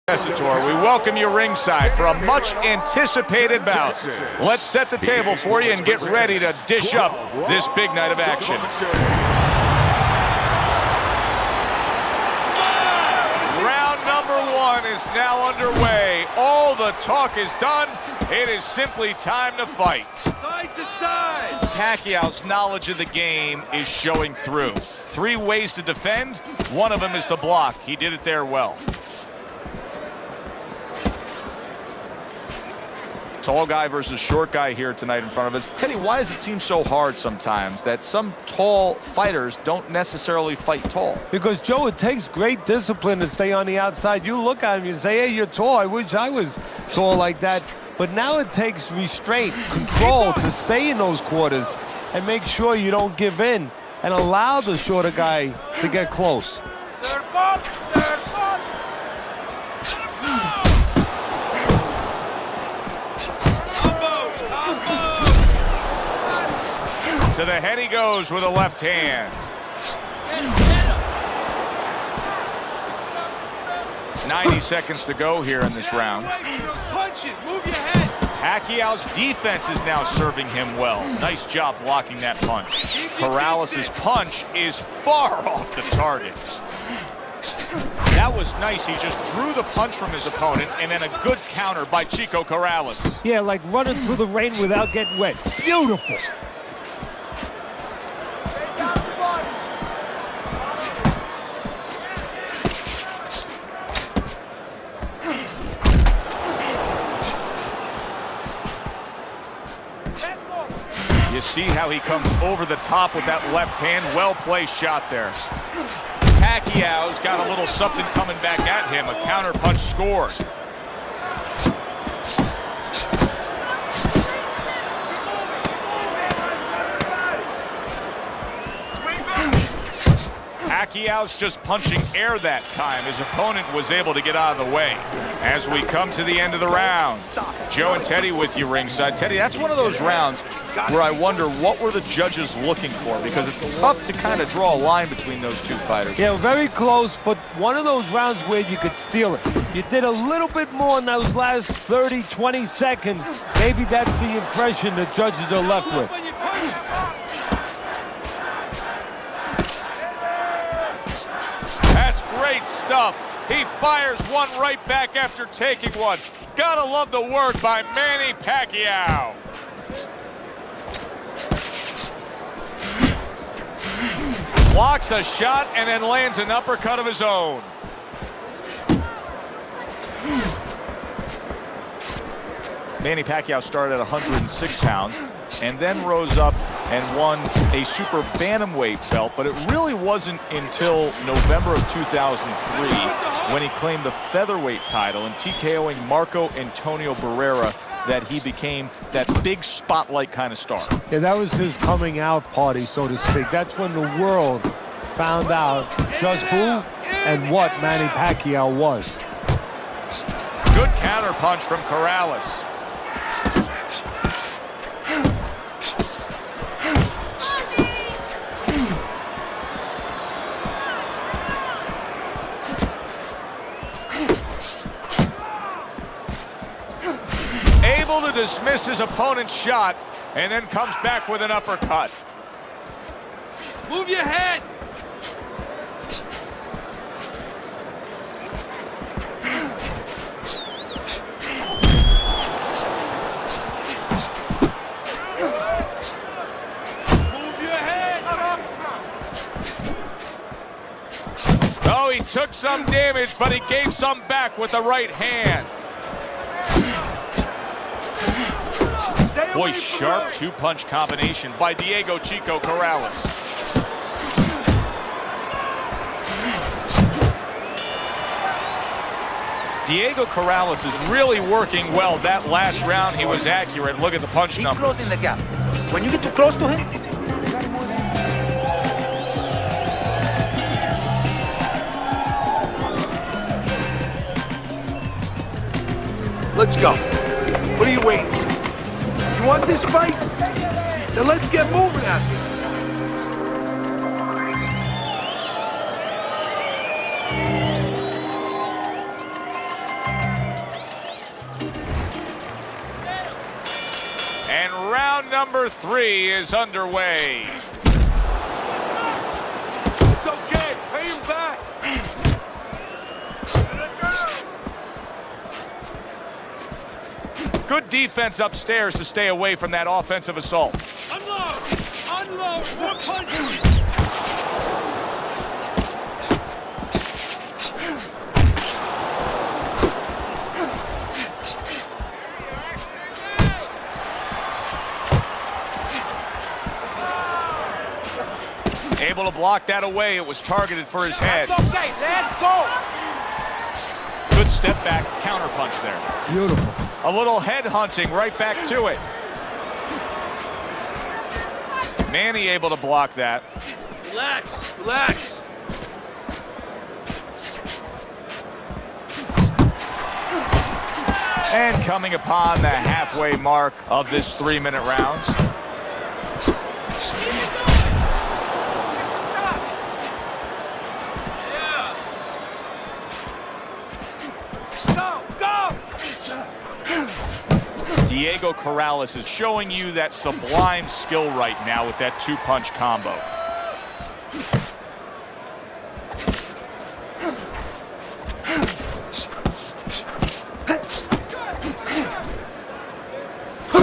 We welcome you ringside for a much-anticipated bout. Let's set the table for you and get ready to dish up this big night of action. Round number one is now underway. All the talk is done. It is simply time to fight. Side to side. Pacquiao's knowledge of the game is showing through. 3 ways to defend. One of them is to block. He did it there well. Tall guy versus short guy here tonight in front of us. Teddy, why does it seem so hard sometimes that some tall fighters don't necessarily fight tall? Because, Joe, it takes great discipline to stay on the outside. You look at him, you say, hey, you're tall. I wish I was tall like that. But now it takes restraint, control to stay in those quarters and make sure you don't give in and allow the shorter guy to get close. To the head he goes with a left hand. 90 seconds to go here in this round. Pacquiao's defense is now serving him well. Nice job blocking that punch. Corrales' punch is far off the target. That was nice. He just drew the punch from his opponent, and then a good counter by Chico Corrales. Yeah, like running through the rain without getting wet. Beautiful. You see how he comes over the top with that left hand. Well-placed shot there. Pacquiao's got a little something coming back at him. A counter punch scored. Pacquiao's just punching air that time. His opponent was able to get out of the way. As we come to the end of the round, Joe and Teddy with you ringside. Teddy, that's one of those rounds where I wonder what were the judges looking for, because it's tough to kind of draw a line between those two fighters. Yeah, very close, but one of those rounds where you could steal it. You did a little bit more in those last 30, 20 seconds. Maybe that's the impression the judges are left with. That's great stuff. He fires one right back after taking one. Gotta love the work by Manny Pacquiao. Blocks a shot and then lands an uppercut of his own. Manny Pacquiao started at 106 pounds and then rose up and won a super bantamweight belt, but it really wasn't until November of 2003 when he claimed the featherweight title and TKOing Marco Antonio Barrera that he became that big spotlight kind of star. Yeah, that was his coming out party, so to speak. That's when the world found out just who and what Manny Pacquiao was. Good counter punch from Corrales. Able to dismiss his opponent's shot and then comes back with an uppercut. Move your head. Move your head. Oh, he took some damage, but he gave some back with the right hand. Boy, sharp two-punch combination by Diego Chico Corrales. Diego Corrales is really working well. That last round, he was accurate. Look at the punch number. Keep closing the gap. When you get too close to him, let's go. What are you waiting for? You want this fight? Then let's get moving at this. round number 3 is underway. It's okay. Pay him back. Good defense upstairs to stay away from that offensive assault. Unload! Unload! More punches! Able to block that away. It was targeted for his head. That's okay. Let's go! Good step back counter punch there. Beautiful. A little head hunting right back to it. Manny able to block that. Relax. Relax. And coming upon the halfway mark of this 3-minute round. Diego Corrales is showing you that sublime skill right now with that 2-punch combo.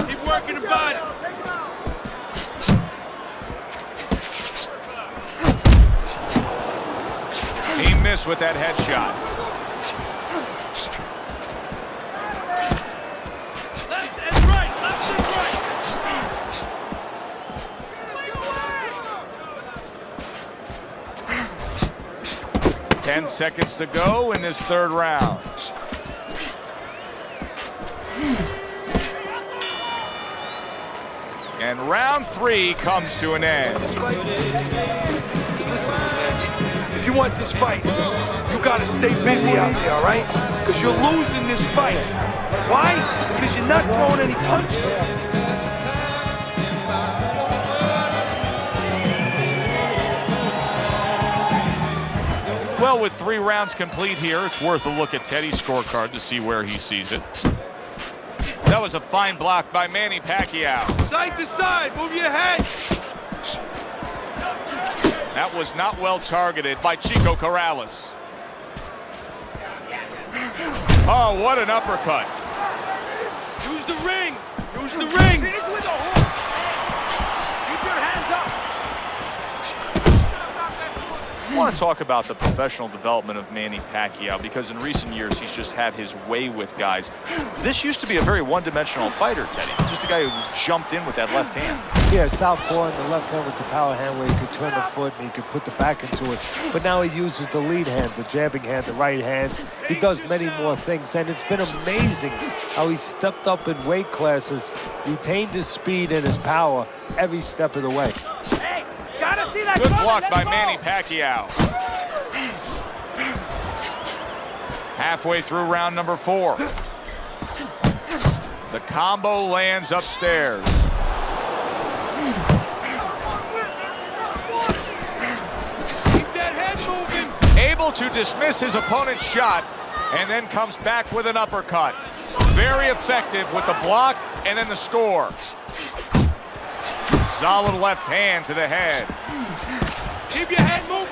Keep working the body. He missed with that headshot. Left and right. Left and right. 10 seconds to go in this 3rd round. And round 3 comes to an end. Listen, if you want this fight, you gotta stay busy out there, all right? Because you're losing this fight. Why? Because you're not throwing any punches. Well, with 3 rounds complete here, it's worth a look at Teddy's scorecard to see where he sees it. That was a fine block by Manny Pacquiao. Side to side, move your head. That was not well targeted by Chico Corrales. Oh, what an uppercut. Use the ring. Use the ring. Finish with a hook. Keep your hands up. I want to talk about the professional development of Manny Pacquiao because in recent years he's just had his way with guys. This used to be a very one-dimensional fighter, Teddy. Just a guy who jumped in with that left hand. Yeah, southpaw and the left hand was the power hand where he could turn the foot and he could put the back into it. But now he uses the lead hand, the jabbing hand, the right hand. He does many more things, and it's been amazing how he stepped up in weight classes, retained his speed and his power every step of the way. Hey, gotta see that. Good coming. block Let's by go. Manny Pacquiao. Halfway through round number 4. The combo lands upstairs. Keep that head moving. Able to dismiss his opponent's shot and then comes back with an uppercut. Very effective with the block and then the score. Solid left hand to the head. Keep your head moving.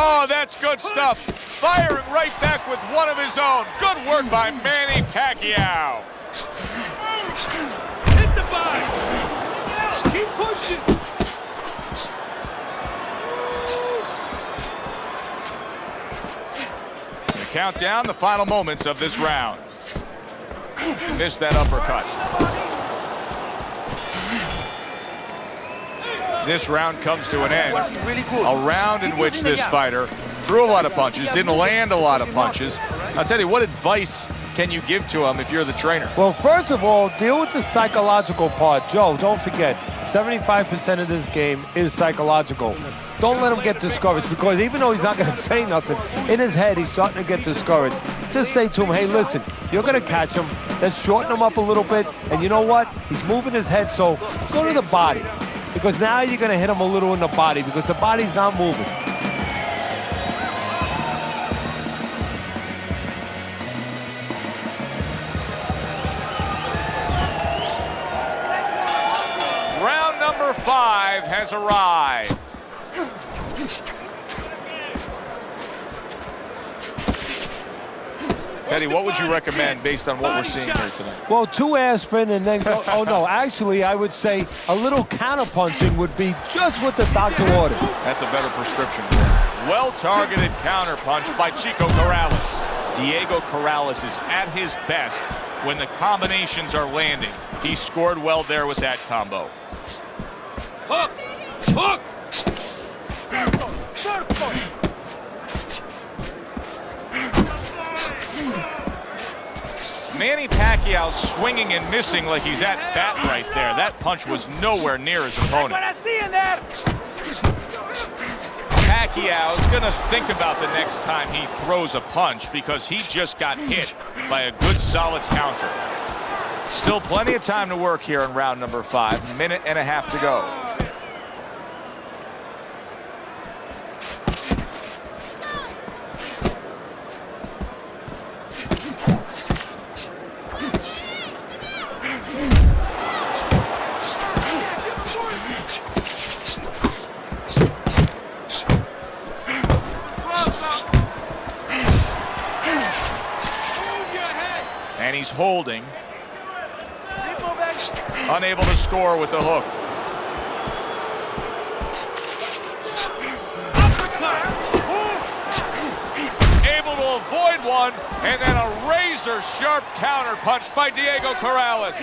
Oh, that's good stuff. Firing right back with one of his own. Good work by Manny Pacquiao. Hit the body. Keep pushing. The countdown, the final moments of this round. He missed that uppercut. This round comes to an end. A round in which this fighter threw a lot of punches, didn't land a lot of punches. I'll tell you, what advice can you give to him if you're the trainer? Well, first of all, deal with the psychological part. Joe, don't forget, 75% of this game is psychological. Don't let him get discouraged, because even though he's not going to say nothing, in his head, he's starting to get discouraged. Just say to him, hey, listen, you're going to catch him. Let's shorten him up a little bit. And you know what? He's moving his head, so go to the body. Because now you're going to hit him a little in the body, because the body's not moving. has arrived. Teddy, what would you recommend based on what we're seeing here tonight? Well, 2 aspirin and then go. Oh, no. Actually, I would say a little counterpunching would be just what the doctor ordered. That's a better prescription for him. Well-targeted counterpunch by Chico Corrales. Diego Corrales is at his best when the combinations are landing. He scored well there with that combo. Hook! Hook! Manny Pacquiao swinging and missing like he's at bat right there. That punch was nowhere near his opponent. What I see in there. Pacquiao is going to think about the next time he throws a punch because he just got hit by a good solid counter. Still plenty of time to work here in round number 5. Minute and a half to go. And he's holding. Unable to score with the hook. Able to avoid one, and then a razor-sharp counter punch by Diego Corrales.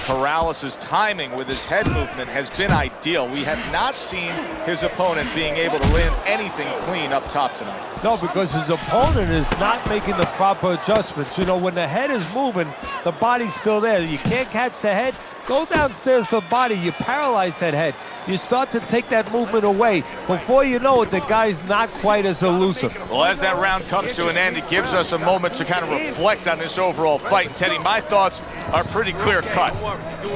Corrales' timing with his head movement has been ideal. We have not seen his opponent being able to land anything clean up top tonight. No, because his opponent is not making the proper adjustments. You know, when the head is moving, the body's still there. You can't catch the head. Go downstairs to the body. You paralyze that head. You start to take that movement away. Before you know it, the guy's not quite as elusive. Well, as that round comes to an end, it gives us a moment to kind of reflect on this overall fight. And Teddy, my thoughts are pretty clear-cut.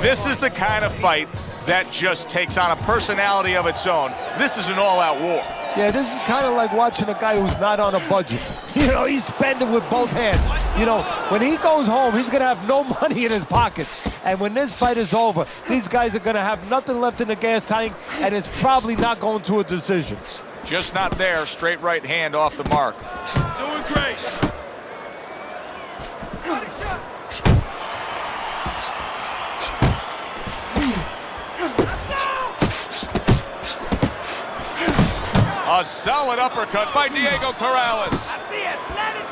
This is the kind of fight that just takes on a personality of its own. This is an all-out war. Yeah, this is kind of like watching a guy who's not on a budget. You know, he's spending with both hands. You know, when he goes home, he's going to have no money in his pockets. And when this fight is over, these guys are going to have nothing left in the gas tank, and it's probably not going to a decision. Just not there. Straight right hand off the mark. Doing great. A solid uppercut by Diego Corrales. I see it. Let it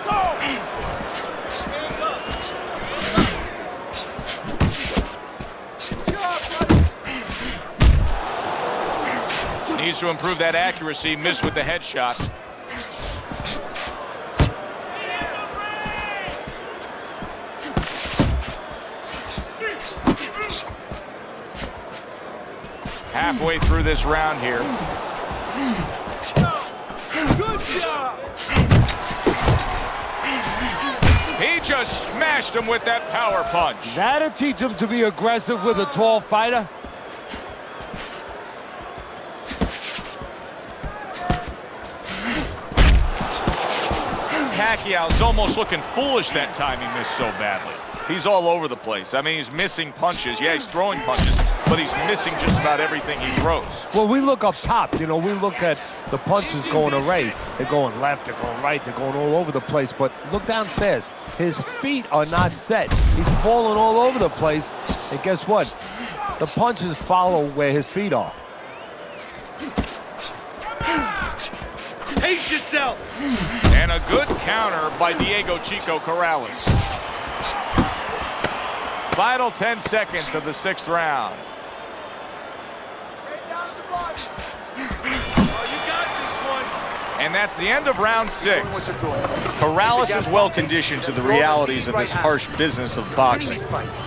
go. Needs to improve that accuracy. Missed with the headshot. Halfway through this round here. Good job. He just smashed him with that power punch. That'll teach him to be aggressive with a tall fighter. Pacquiao's almost looking foolish that time he missed so badly. He's all over the place. I mean, he's missing punches. Yeah, he's throwing punches, but he's missing just about everything he throws. Well, we look up top. You know, we look at the punches going array. They're going left, they're going right, they're going all over the place. But look downstairs. His feet are not set. He's falling all over the place. And guess what? The punches follow where his feet are. Pace yourself. And a good counter by Diego Chico Corrales. Final 10 seconds of the 6th round. And that's the end of round 6. Corrales is well conditioned to the realities of this harsh business of boxing.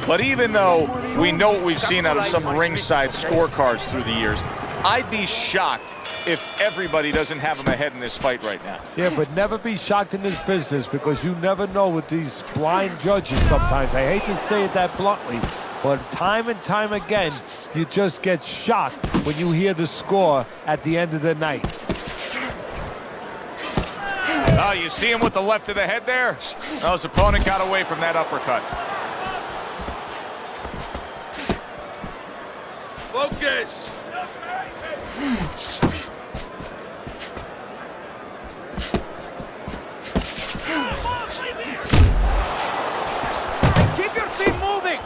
But even though we know what we've seen out of some ringside scorecards through the years, I'd be shocked if everybody doesn't have him ahead in this fight right now. Yeah, but never be shocked in this business because you never know with these blind judges sometimes. I hate to say it that bluntly, but time and time again, you just get shocked when you hear the score at the end of the night. Oh, you see him with the left of the head there? Well, his opponent got away from that uppercut. Focus. Keep your feet moving.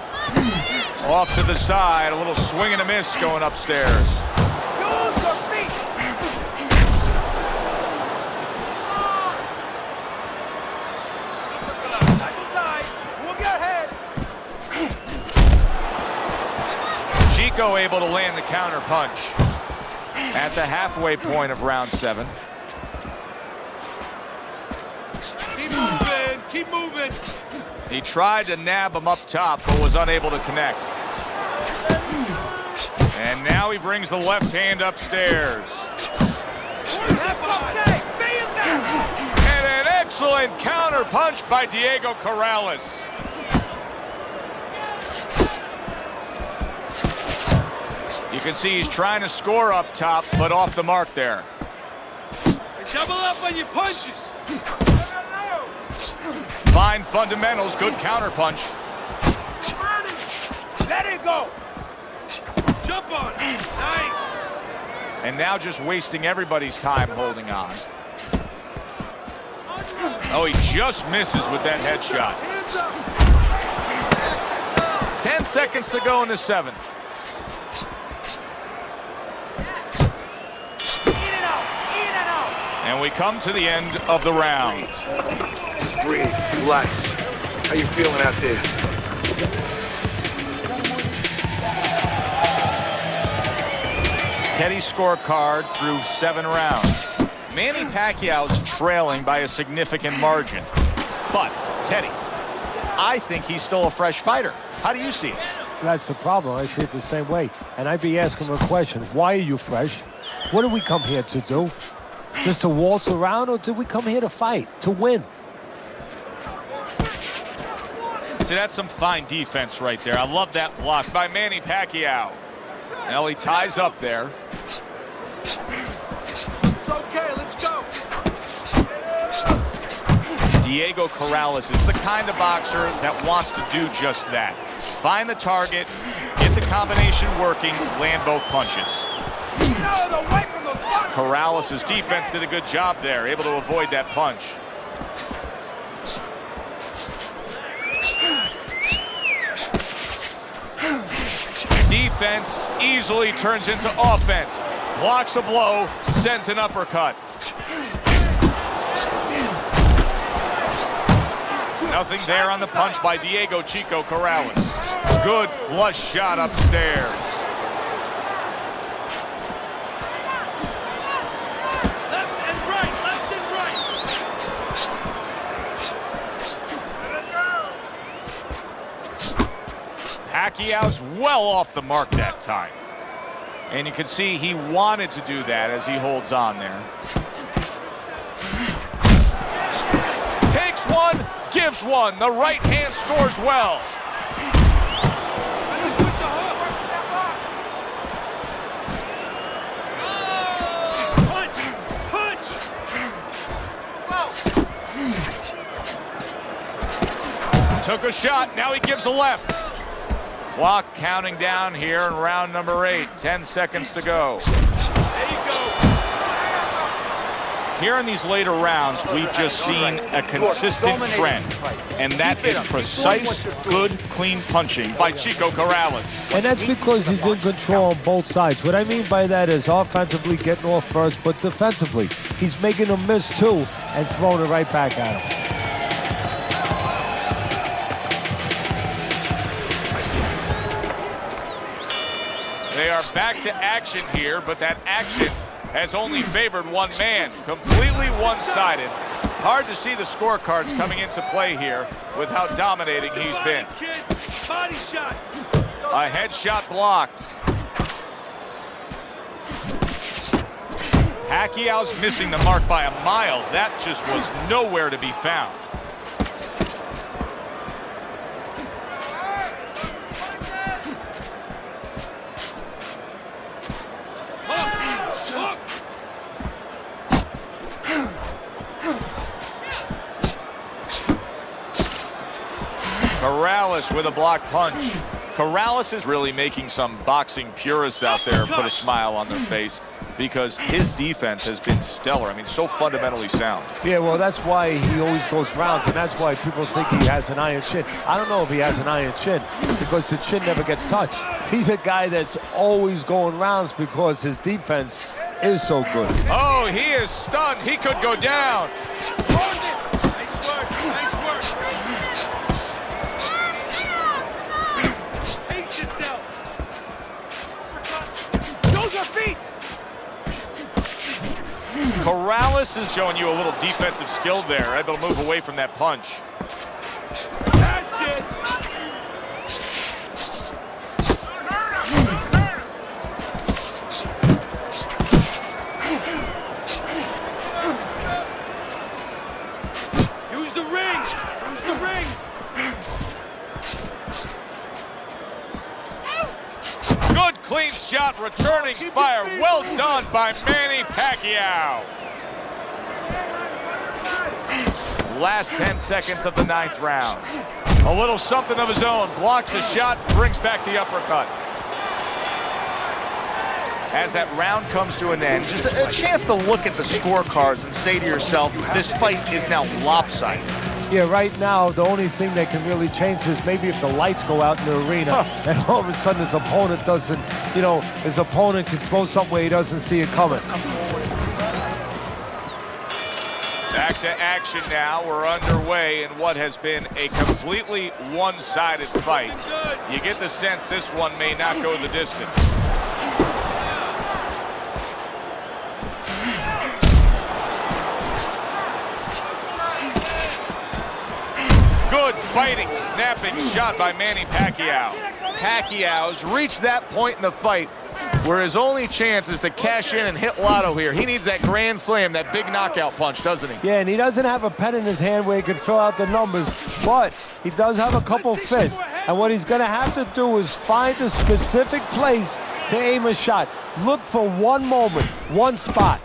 Off to the side, a little swing and a miss going upstairs. Use your feet. Side to side. Move your head. Chico able to land the counter punch at the halfway point of round 7. Keep moving. Keep moving. He tried to nab him up top, but was unable to connect. And now he brings the left hand upstairs. And an excellent counter punch by Diego Corrales. You can see he's trying to score up top, but off the mark there. Double up on your punches. Fine fundamentals, good counter punch. Let it go. Jump on it. Nice. And now just wasting everybody's time holding on. Oh, he just misses with that headshot. Hands up. 10 seconds to go in the 7th. In and out. In and out. And we come to the end of the round. Breathe. Relax. How you feeling out there? Teddy's scorecard through 7 rounds. Manny Pacquiao's trailing by a significant margin. But, Teddy, I think he's still a fresh fighter. How do you see it? That's the problem. I see it the same way. And I'd be asking him a question. Why are you fresh? What did we come here to do? Just to waltz around, or did we come here to fight, to win? See, that's some fine defense right there. I love that block by Manny Pacquiao. Now he ties up there. It's okay. Let's go. Diego Corrales is the kind of boxer that wants to do just that. Find the target, get the combination working, land both punches. Corrales' defense did a good job there, able to avoid that punch. Defense easily turns into offense. Blocks a blow, sends an uppercut. Nothing there on the punch by Diego Chico Corrales. Good flush shot upstairs. Left and right. Left and right. Pacquiao's well off the mark that time. And you can see he wanted to do that as he holds on there. Takes one, gives one. The right hand scores well. Punch. Took a shot, now he gives a left. Clock counting down here in round number 8. 10 seconds to go. There you go. Here in these later rounds, we've just seen a consistent trend, and that is precise, good, clean punching by Chico Corrales. And that's because he's in control on both sides. What I mean by that is offensively getting off first, but defensively, he's making them miss too and throwing it right back at him. They are back to action here, but that action has only favored one man, completely one-sided. Hard to see the scorecards coming into play here with how dominating he's been. Body shots. A headshot blocked. Pacquiao's missing the mark by a mile. That just was nowhere to be found. Corrales with a block punch. Corrales is really making some boxing purists out there put a smile on their face because his defense has been stellar. I mean, so fundamentally sound. Yeah, well, that's why he always goes rounds, and that's why people think he has an iron chin. I don't know if he has an iron chin because the chin never gets touched. He's a guy that's always going rounds because his defense is so good. Oh, he is stunned. He could go down. Nice work, nice work. Pace yourself. Use your feet. Corrales is showing you a little defensive skill there, able to move away from that punch. That's it. Use the ring. Use the ring. Good clean shot, returning fire. Well done by Manny Pacquiao. Last 10 seconds of the 9th round. A little something of his own. Blocks a shot, brings back the uppercut. As that round comes to an end, just a chance to look at the scorecards and say to yourself, this fight is now lopsided. Yeah, right now, the only thing that can really change is maybe if the lights go out in the arena and all of a sudden his opponent doesn't, you know, his opponent can throw something where he doesn't see it coming. Back to action now. We're underway in what has been a completely one-sided fight. You get the sense this one may not go the distance. Good fighting, snapping shot by Manny Pacquiao. Pacquiao's reached that point in the fight where his only chance is to cash in and hit lotto here. He needs that grand slam, that big knockout punch, doesn't he? Yeah, and he doesn't have a pen in his hand where he can fill out the numbers, but he does have a couple fists. And what he's going to have to do is find a specific place to aim a shot. Look for one moment, one spot.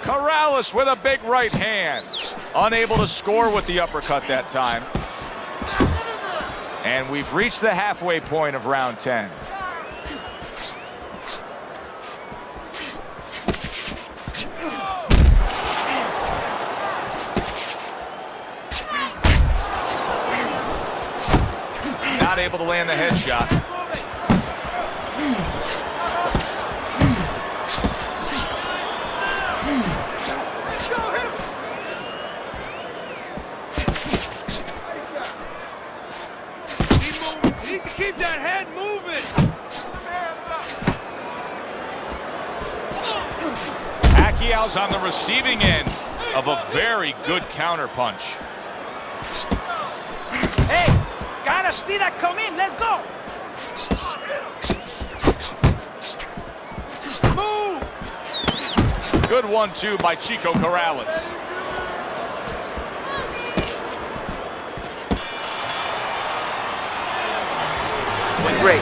Corrales with a big right hand. Unable to score with the uppercut that time. And we've reached the halfway point of round 10. Not able to land the headshot. Keep that head moving. Pacquiao's on the receiving end of a very good counter punch. Hey, gotta see that come in. Let's go. Move. Good 1-2 by Chico Corrales. Doing great.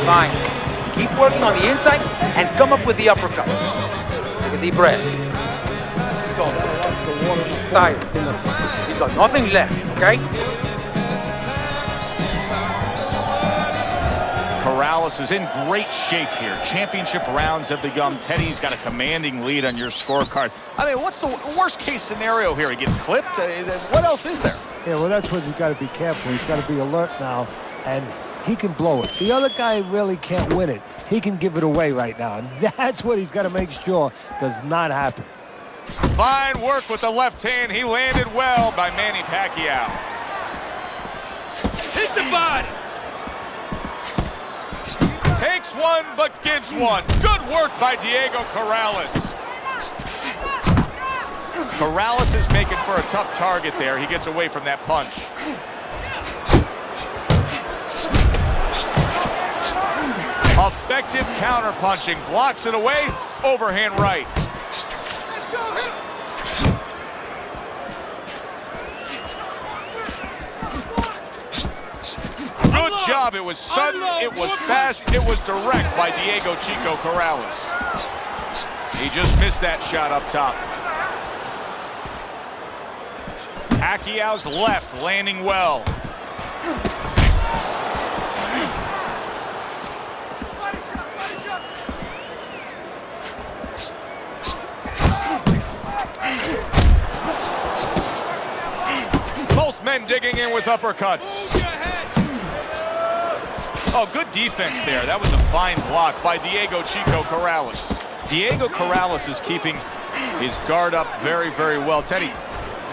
Fine. Keep working on the inside and come up with the uppercut. Take a deep breath. He's on. He's tired. He's got nothing left, okay? Corrales is in great shape here. Championship rounds have begun. Teddy's got a commanding lead on your scorecard. I mean, what's the worst case scenario here? He gets clipped? What else is there? Yeah, well, that's what he's got to be careful. He's got to be alert now, and he can blow it. The other guy really can't win it. He can give it away right now, and that's what he's got to make sure does not happen. Fine work with the left hand. He landed well by Manny Pacquiao. Hit the body. Takes one, but gives one. Good work by Diego Corrales. Corrales is making for a tough target there. He gets away from that punch. Effective counter punching. Blocks it away. Overhand right. Good job job. It was sudden, it was fast, it was direct by Diego Chico Corrales. He just missed that shot up top. Pacquiao's left landing well. Both men digging in with uppercuts. Oh, good defense there. That was a fine block by Diego Chico Corrales. Diego Corrales is keeping his guard up very, very well. Teddy,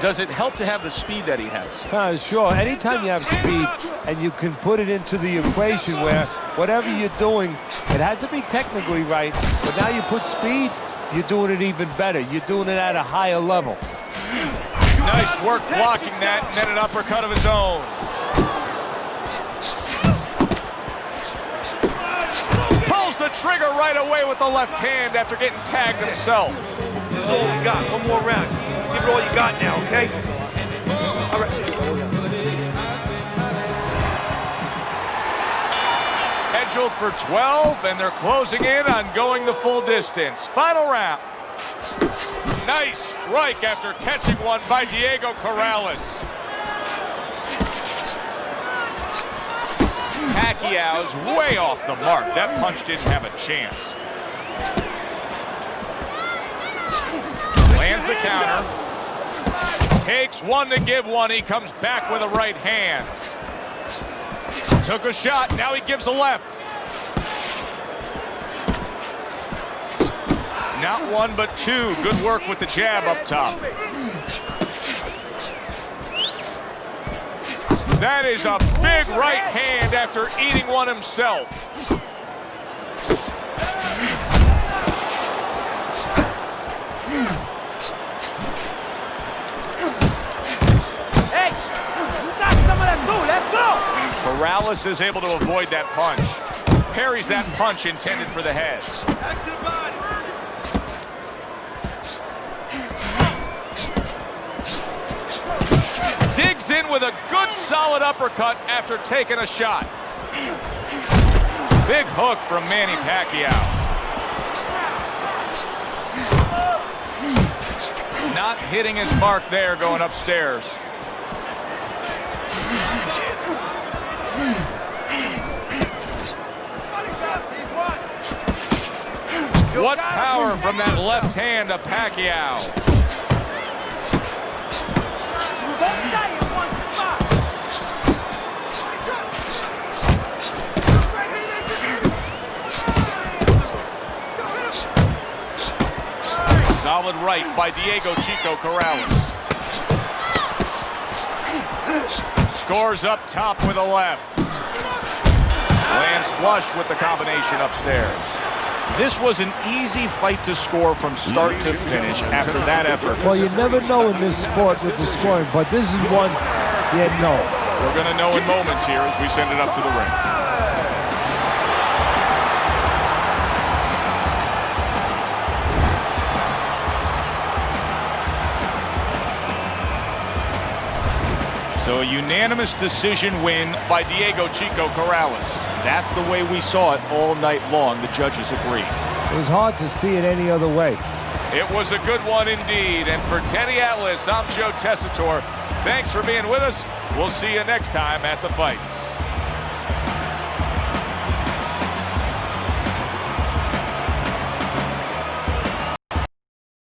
does it help to have the speed that he has? Sure. Anytime you have speed and you can put it into the equation where whatever you're doing, it has to be technically right, but now you put speed, you're doing it even better. You're doing it at a higher level. Nice work blocking that, and then an uppercut of his own. Pulls the trigger right away with the left hand after getting tagged himself. This is all we got. One more round. Give it all you got now, okay? All right. Scheduled for 12, and they're closing in on going the full distance. Final round. Nice strike after catching one by Diego Corrales. Pacquiao's way off the mark. That punch didn't have a chance. Lands the counter. Takes one to give one. He comes back with a right hand. Took a shot. Now he gives a left. Not one, but two. Good work with the jab up top. That is a big right hand after eating one himself. Hey, you got some of that too. Let's go. Corrales is able to avoid that punch. Parries that punch intended for the head. Digs in with a good solid uppercut after taking a shot. Big hook from Manny Pacquiao. Not hitting his mark there going upstairs. What power from that left hand of Pacquiao. Don't stay in one spot. Solid right by Diego Chico Corrales. Scores up top with a left. Lands flush with the combination upstairs. This was an easy fight to score from start to finish after that effort. Well, you never know in this sport with the scoring, but this is one you know. We're going to know in moments here as we send it up to the ring. So a unanimous decision win by Diego Chico Corrales. That's the way we saw it all night long. The judges agree. It was hard to see it any other way. It was a good one indeed. And for Teddy Atlas, I'm Joe Tessitore. Thanks for being with us. We'll see you next time at the fights.